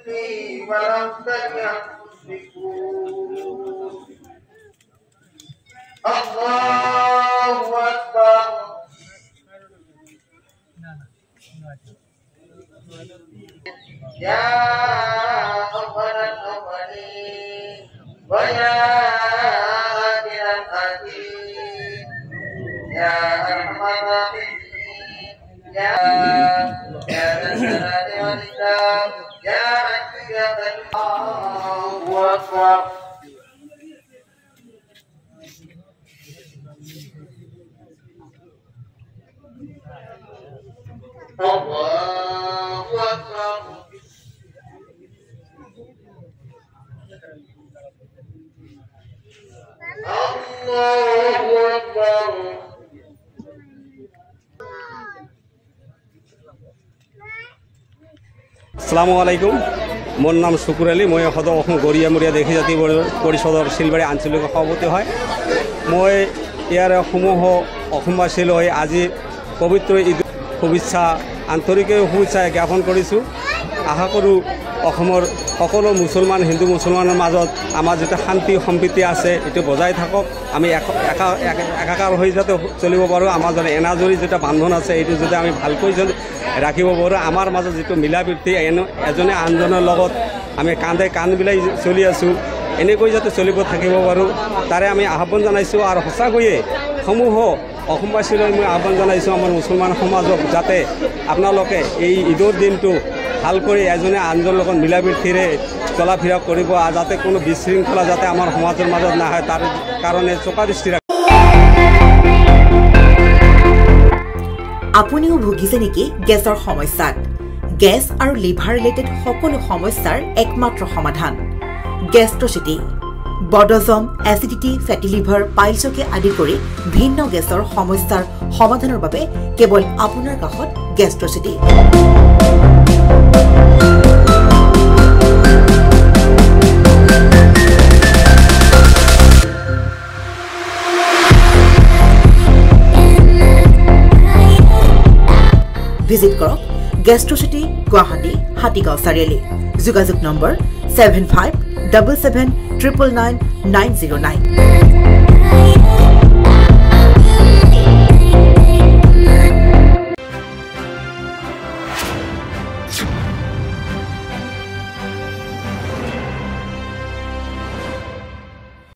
ولم تكن تشركون الله أكبر يا أول الأولين ويا آخر الآخرين يا أرحم الراحمين يا ذا الجلال والإكرام يا حي يا قيوم الله أكبر الله أكبر الله أكبر আসসালামু আলাইকুম মোর নাম শুকুর আলী মই সদৌ অসম গৰিয়ামৰীয়া দেশী জাতি পৰিষদৰ শিলবাৰী আঞ্চলিক সভাপতি হয় মই ইয়াৰ সমূহ অসমবাসীলৈ আজি পবিত্ৰ ঈদ শুভেচ্ছা আন্তৰিক শুভেচ্ছা জ্ঞাপন কৰিছোঁ আশা কৰোঁ অসমৰ সকলো মুছলমান হিন্দু মুছলমানৰ মাজত আমাৰ যিটো শান্তি সম্প্ৰীতি আছে এইটো বজাই থাকক আমি একাকাৰ হৈ যাতে চলিব পাৰোঁ আমাৰ যেনে এনাজৰী যিটো বান্ধন আছে এইটো যদি আমি ভালকৈ ৰাখিব পাৰোঁ আমাৰ মাজত যিটো মিলা প্ৰীতি এজনে আনজনৰ লগত আমি কান্ধে কান্ধ মিলাই চলি আছোঁ এনেকৈ যাতে চলিব থাকিব পাৰোঁ তাৰে আমি আহ্বান জনাইছোঁ আৰু সঁচাকৈয়ে সমূহ অসমবাসীলৈ মই আহ্বান জনাইছোঁ আমাৰ মুছলমান সমাজক যাতে আপোনালোকে এই ঈদৰ দিনটো ভাল কৰি এজনে আনজনৰ লগত মিলা প্ৰীতিৰে চলা ফিৰা কৰিব যাতে কোনো বিশৃংখলা যাতে আমাৰ সমাজৰ মাজত নাহে তাৰ কাৰণে চোকা দৃষ্টি ৰাখিব। আপুনিও ভুগিছে নেকি গেছৰ সমস্যাত গেছ আৰু লিভাৰ ৰিলেটেড সকলো সমস্যাৰ একমাত্ৰ সমাধান গেষ্ট্ৰচিটি বডজম এচিডিটি ফেটি লিভাৰ পাইলছকে আদি কৰি ভিন্ন গেছৰ সমস্যাৰ সমাধানৰ বাবে কেৱল আপোনাৰ কাষত গেষ্ট্ৰচিটি ভিজিট কৰক গেষ্ট্ৰচিটি গুৱাহাটী হাতীগাঁও চাৰিআলি যোগাযোগ নম্বৰ 7577999909